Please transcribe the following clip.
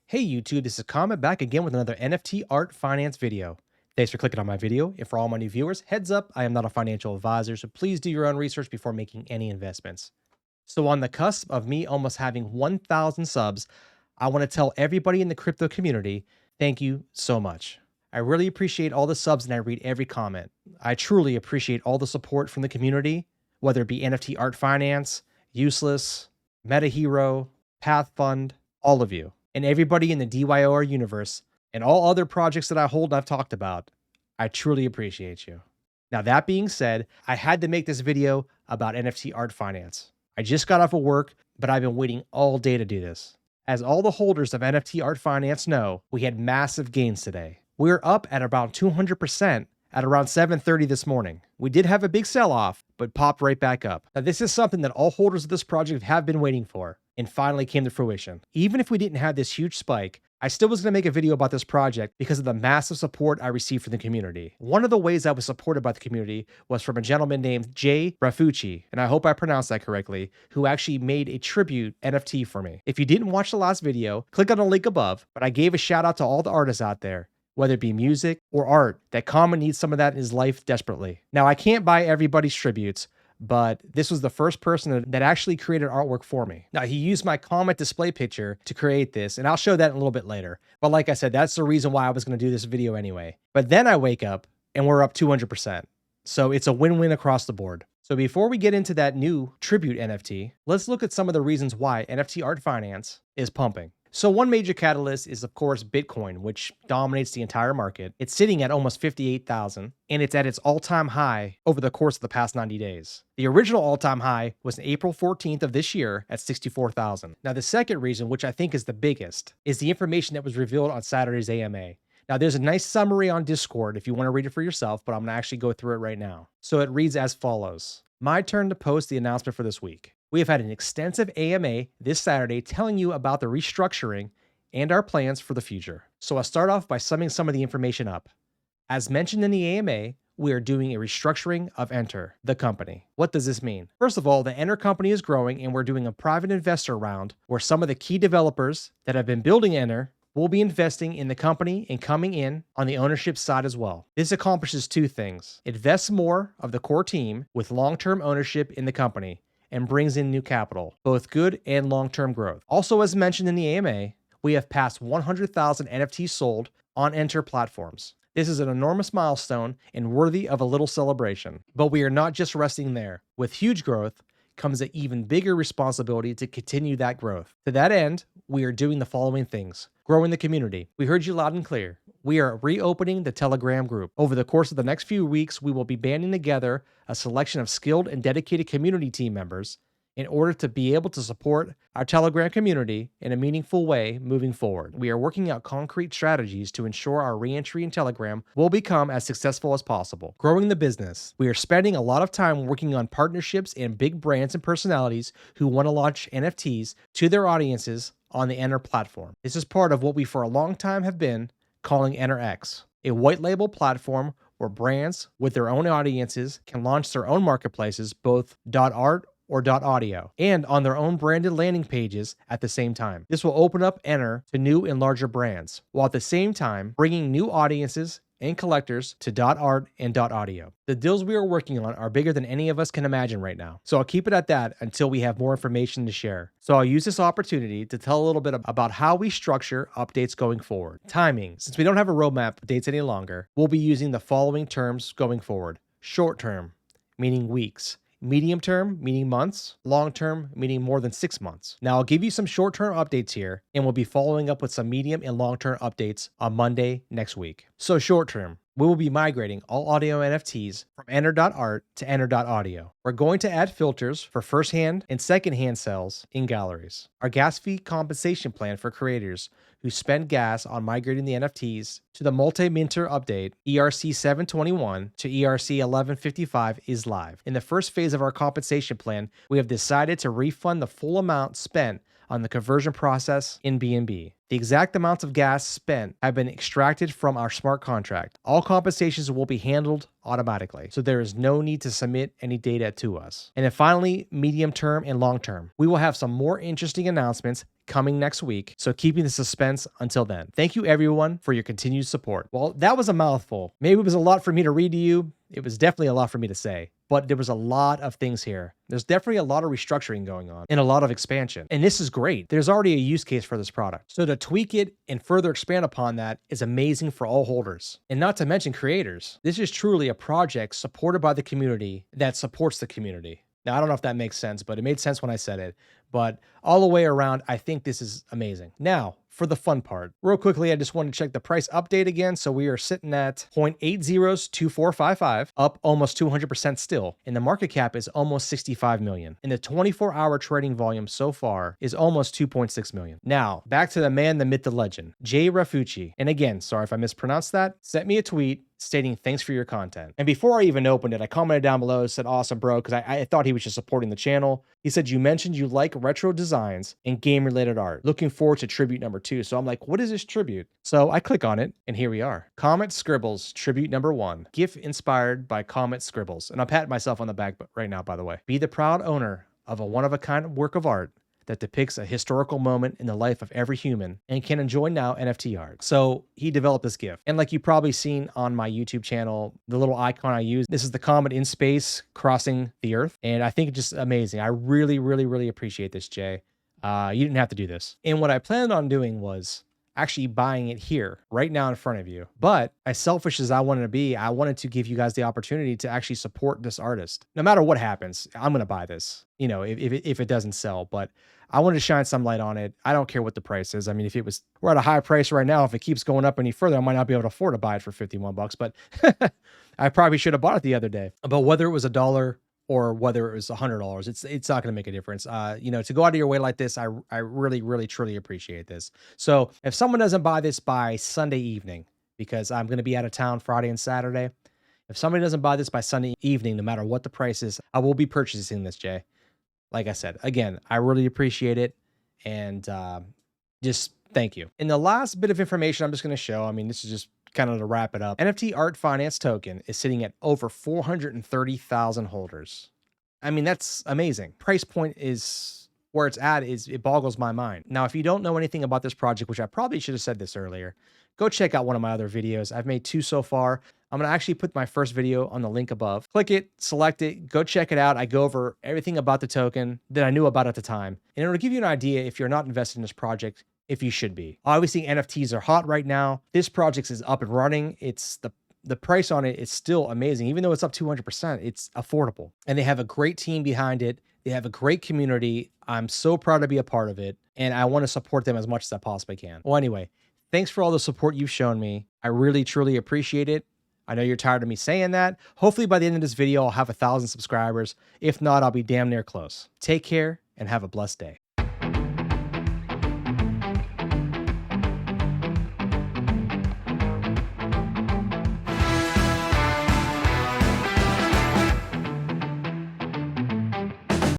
Hey YouTube, this is Comet back again with another NFT art finance video. Thanks for clicking on my video, and for all my new viewers, heads up, I am not a financial advisor, so please do your own research before making any investments. So on the cusp of me almost having 1,000 subs, I want to tell everybody in the crypto community, thank you so much. I really appreciate all the subs and I read every comment. I truly appreciate all the support from the community, whether it be NFT art finance, useless, meta hero, path fund, all of you and everybody in the DYOR universe and all other projects that I hold and I've talked about. I truly appreciate you. Now, that being said, I had to make this video about NFT art finance. I just got off of work, but I've been waiting all day to do this. As all the holders of NFT art finance know, we had massive gains today. We're up at about 200% at around 7:30 this morning. We did have a big sell-off, but popped right back up. Now, this is something that all holders of this project have been waiting for and finally came to fruition. Even if we didn't have this huge spike, I still was going to make a video about this project because of the massive support I received from the community. One of the ways I was supported by the community was from a gentleman named Jay Rafucci, and I hope I pronounced that correctly, who actually made a tribute NFT for me. If you didn't watch the last video, click on the link above, but I gave a shout out to all the artists out there, whether it be music or art, that Comet needs some of that in his life desperately. Now, I can't buy everybody's tributes, but this was the first person that actually created artwork for me. Now, he used my Comet display picture to create this, and I'll show that in a little bit later. But like I said, that's the reason why I was going to do this video anyway. But then I wake up and we're up 200%. So it's a win-win across the board. So before we get into that new tribute NFT, let's look at some of the reasons why NFT art finance is pumping. So one major catalyst is, of course, Bitcoin, which dominates the entire market. It's sitting at almost 58,000, and it's at its all-time high over the course of the past 90 days. The original all-time high was April 14th of this year at 64,000. Now, the second reason, which I think is the biggest, is the information that was revealed on Saturday's AMA. Now, there's a nice summary on Discord if you want to read it for yourself, but I'm going to actually go through it right now. So it reads as follows. My turn to post the announcement for this week. We have had an extensive AMA this Saturday telling you about the restructuring and our plans for the future. So I'll start off by summing some of the information up. As mentioned in the AMA, we are doing a restructuring of Enter, the company. What does this mean? First of all, the Enter company is growing and we're doing a private investor round where some of the key developers that have been building Enter will be investing in the company and coming in on the ownership side as well. This accomplishes two things. It vests more of the core team with long-term ownership in the company and brings in new capital, both good and long-term growth. Also, as mentioned in the AMA, we have passed 100,000 NFTs sold on Enter platforms. This is an enormous milestone and worthy of a little celebration. But we are not just resting there. With huge growth comes an even bigger responsibility to continue that growth. To that end, we are doing the following things. Growing the community. We heard you loud and clear. We are reopening the Telegram group. Over the course of the next few weeks, we will be banding together a selection of skilled and dedicated community team members in order to be able to support our Telegram community in a meaningful way moving forward. We are working out concrete strategies to ensure our reentry in Telegram will become as successful as possible. Growing the business. We are spending a lot of time working on partnerships and big brands and personalities who want to launch NFTs to their audiences on the Enter platform. This is part of what we for a long time have been calling EnterX, a white label platform where brands with their own audiences can launch their own marketplaces, both .art or .audio, and on their own branded landing pages at the same time. This will open up Enter to new and larger brands, while at the same time bringing new audiences and collectors to .art and .audio. The deals we are working on are bigger than any of us can imagine right now. So I'll keep it at that until we have more information to share. So I'll use this opportunity to tell a little bit about how we structure updates going forward. Timing. Since we don't have a roadmap of dates any longer, we'll be using the following terms going forward. Short term, meaning weeks. Medium term, meaning months. Long term, meaning more than 6 months. Now, I'll give you some short-term updates here, and we'll be following up with some medium and long-term updates on Monday next week. So short term, we will be migrating all audio NFTs from Enter.art to Enter.audio. We're going to add filters for first-hand and second-hand sales in galleries. Our gas fee compensation plan for creators who spend gas on migrating the NFTs to the multi-minter update ERC 721 to ERC 1155 is live. In the first phase of our compensation plan, we have decided to refund the full amount spent on the conversion process in BNB. The exact amounts of gas spent have been extracted from our smart contract. All compensations will be handled automatically, so there is no need to submit any data to us. And then finally, medium term and long term. We will have some more interesting announcements coming next week, so keeping the suspense until then. Thank you everyone for your continued support. Well, that was a mouthful. Maybe it was a lot for me to read to you. It was definitely a lot for me to say, but there was a lot of things here. There's definitely a lot of restructuring going on and a lot of expansion. And this is great. There's already a use case for this product. So to tweak it and further expand upon that is amazing for all holders. And not to mention creators. This is truly a project supported by the community that supports the community. Now, I don't know if that makes sense, but it made sense when I said it. But all the way around, I think this is amazing. Now, for the fun part. Real quickly, I just want to check the price update again. So we are sitting at 0.802455, up almost 200% still. And the market cap is almost 65 million. And the 24-hour trading volume so far is almost 2.6 million. Now, back to the man, the myth, the legend, Jay Rafucci. And again, sorry if I mispronounced that, sent me a tweet stating thanks for your content. And before I even opened it, I commented down below, said, awesome, bro, because I thought he was just supporting the channel. He said, you mentioned you like retro designs and game-related art. Looking forward to tribute number 2. So I'm like, what is this tribute? So I click on it, and here we are. Komet Scribbles, tribute number 1. GIF inspired by Komet Scribbles. And I'm patting myself on the back right now, by the way. Be the proud owner of a one-of-a-kind work of art that depicts a historical moment in the life of every human and can enjoy now NFT art. So he developed this GIF. And like you've probably seen on my YouTube channel, the little icon I use, this is the comet in space crossing the earth. And I think it's just amazing. I really, really, really appreciate this, Jay. You didn't have to do this. And what I planned on doing was actually buying it here right now in front of you. But as selfish as I wanted to be, I wanted to give you guys the opportunity to actually support this artist. No matter what happens, I'm going to buy this, you know, if it doesn't sell, but I wanted to shine some light on it. I don't care what the price is. I mean, we're at a high price right now. If it keeps going up any further, I might not be able to afford to buy it for 51 bucks, but I probably should have bought it the other day. But whether it was $1 or whether it was $100, it's not going to make a difference. You know, to go out of your way like this, I really, really, truly appreciate this. So if someone doesn't buy this by Sunday evening, because I'm going to be out of town Friday and Saturday, if somebody doesn't buy this by Sunday evening, no matter what the price is, I will be purchasing this, Jay. Like I said, again, I really appreciate it. And just thank you. In the last bit of information I'm just going to show, I mean, this is just kind of to wrap it up. NFT Art Finance token is sitting at over 430,000 holders. I mean, that's amazing. Price point is where it's at, it boggles my mind. Now, if you don't know anything about this project, which I probably should have said this earlier, go check out one of my other videos. I've made 2 so far. I'm going to actually put my first video on the link above. Click it, select it, go check it out. I go over everything about the token that I knew about at the time. And it'll give you an idea if you're not invested in this project, if you should be. Obviously, NFTs are hot right now. This project is up and running. It's the price on it is still amazing. Even though it's up 200%, it's affordable. And they have a great team behind it. They have a great community. I'm so proud to be a part of it. And I want to support them as much as I possibly can. Well, anyway, thanks for all the support you've shown me. I really, truly appreciate it. I know you're tired of me saying that. Hopefully by the end of this video, I'll have 1,000 subscribers. If not, I'll be damn near close. Take care and have a blessed day.